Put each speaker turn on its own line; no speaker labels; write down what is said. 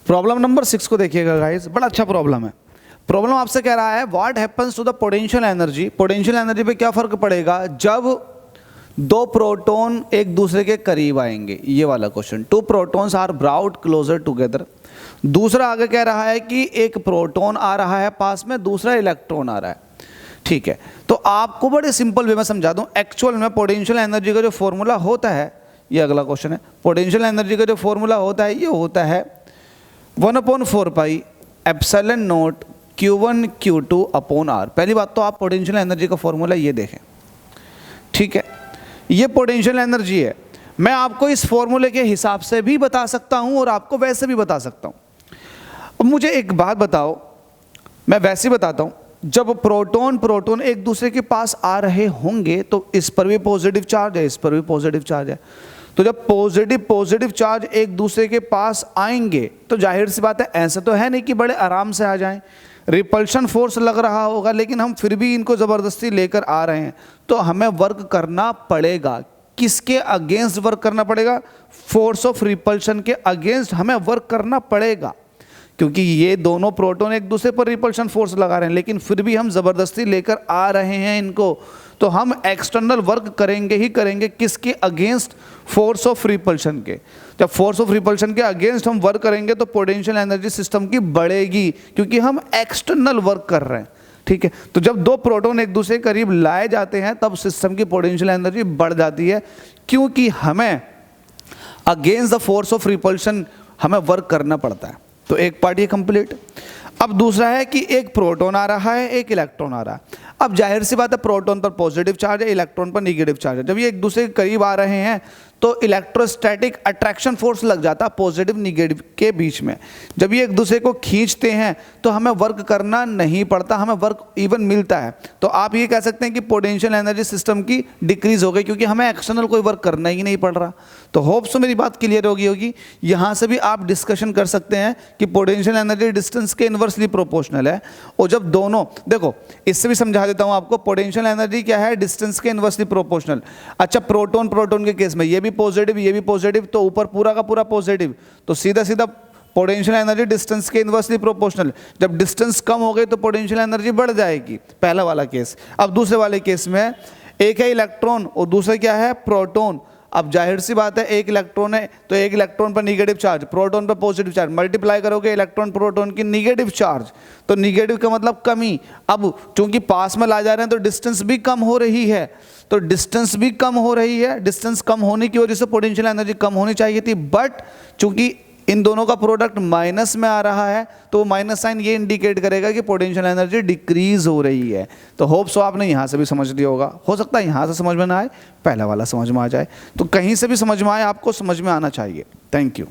Problem number 6 को देखिएगा guys, बड़ा अच्छा प्रॉब्लम है। प्रॉब्लम आपसे कह रहा है what happens to the potential energy, potential energy पे क्या फर्क पड़ेगा जब दो प्रोटॉन एक दूसरे के करीब आएंगे, ये वाला question. Two protons are brought closer together. दूसरा आगे कह रहा है कि एक प्रोटॉन आ रहा है पास में, दूसरा इलेक्ट्रॉन आ रहा है, ठीक है। तो आपको बड़े सिंपल वे में समझा दूं, एक्चुअल में पोटेंशियल एनर्जी का जो फॉर्मूला होता है, ये अगला क्वेश्चन है, पोटेंशियल एनर्जी का जो फॉर्मूला होता है ये होता है 1/4 pi epsilon not Q1 Q2 upon R। पहली बात तो आप पोटेंशियल एनर्जी का फॉर्मूला ये देखें, ठीक है, ये पोटेंशियल एनर्जी है। मैं आपको इस फॉर्मूले के हिसाब से भी बता सकता हूं और आपको वैसे भी बता सकता हूं। अब मुझे एक बात बताओ, मैं वैसे बताता हूं, जब प्रोटॉन एक दूसरे के पास आ रहे होंगे तो इस पर भी पॉजिटिव चार्ज है, इस पर भी पॉजिटिव चार्ज है। तो जब पॉजिटिव चार्ज एक दूसरे के पास आएंगे तो जाहिर सी बात है, ऐसा तो है नहीं कि बड़े आराम से आ जाएं, रिपल्शन फोर्स लग रहा होगा, लेकिन हम फिर भी इनको ज़बरदस्ती लेकर आ रहे हैं तो हमें वर्क करना पड़ेगा। किसके अगेंस्ट वर्क करना पड़ेगा? फोर्स ऑफ रिपल्शन के अगेंस्ट हमें वर्क करना पड़ेगा, क्योंकि ये दोनों प्रोटॉन एक दूसरे पर रिपल्शन फोर्स लगा रहे हैं, लेकिन फिर भी हम ज़बरदस्ती लेकर आ रहे हैं इनको, तो हम एक्सटर्नल वर्क करेंगे ही करेंगे। किसके अगेंस्ट? फोर्स ऑफ रिपल्शन के। जब फोर्स ऑफ रिपल्शन के अगेंस्ट हम वर्क करेंगे तो पोटेंशियल एनर्जी सिस्टम की बढ़ेगी, क्योंकि हम एक्सटर्नल वर्क कर रहे हैं, ठीक है। तो जब दो प्रोटॉन एक दूसरे के करीब लाए जाते हैं तब सिस्टम की पोटेंशियल एनर्जी बढ़ जाती है, क्योंकि हमें against the force of repulsion हमें वर्क करना पड़ता है। तो एक पार्ट ये कंप्लीट। अब दूसरा है कि एक प्रोटॉन आ रहा है, एक इलेक्ट्रॉन आ रहा है। अब जाहिर सी बात है, प्रोटॉन पर पॉजिटिव चार्ज है, इलेक्ट्रॉन पर नेगेटिव चार्ज है। जब ये एक दूसरे के करीब आ रहे हैं तो इलेक्ट्रोस्टैटिक अट्रैक्शन फोर्स लग जाता है पॉजिटिव निगेटिव के बीच में। जब ये एक दूसरे को खींचते हैं तो हमें वर्क करना नहीं पड़ता, हमें वर्क इवन मिलता है। तो आप ये कह सकते हैं कि पोटेंशियल एनर्जी सिस्टम की डिक्रीज हो गई, क्योंकि हमें एक्सटर्नल कोई वर्क करना ही नहीं पड़ रहा। तो होप्स मेरी बात क्लियर होगी। यहाँ से भी आप डिस्कशन कर सकते हैं कि पोटेंशियल एनर्जी डिस्टेंस के इन्वर्सली प्रोपोर्शनल है। और जब दोनों, देखो इससे भी समझा देता हूँ आपको, पोटेंशियल एनर्जी क्या है? डिस्टेंस के इन्वर्सली प्रोपोर्शनल। अच्छा, प्रोटॉन के केस में ये भी पॉजिटिव, ये भी पॉजिटिव, तो ऊपर पूरा का पूरा पॉजिटिव, तो सीधा सीधा पोटेंशियल एनर्जी डिस्टेंस के इन्वर्सली प्रोपोर्शनल। जब डिस्टेंस कम हो गई तो पोटेंशियल एनर्जी बढ़ जाएगी, पहला वाला केस। अब दूसरे वाले केस में एक है इलेक्ट्रॉन और दूसरा क्या है? प्रोटॉन। अब जाहिर सी बात है, एक इलेक्ट्रॉन है तो एक इलेक्ट्रॉन पर निगेटिव चार्ज, प्रोटॉन पर पॉजिटिव चार्ज, मल्टीप्लाई करोगे इलेक्ट्रॉन प्रोटॉन की निगेटिव चार्ज, तो निगेटिव का मतलब कमी। अब चूंकि पास में ला जा रहे हैं तो डिस्टेंस भी कम हो रही है, तो डिस्टेंस भी कम हो रही है। डिस्टेंस कम होने की वजह से पोटेंशियल एनर्जी कम होनी चाहिए थी, बट चूंकि इन दोनों का प्रोडक्ट माइनस में आ रहा है तो माइनस साइन ये इंडिकेट करेगा कि पोटेंशियल एनर्जी डिक्रीज हो रही है। तो होप सो आपने यहाँ से भी समझ लिया होगा। हो सकता है यहाँ से समझ में ना आए, पहला वाला समझ में आ जाए। तो कहीं से भी समझ में आए, आपको समझ में आना चाहिए। Thank you.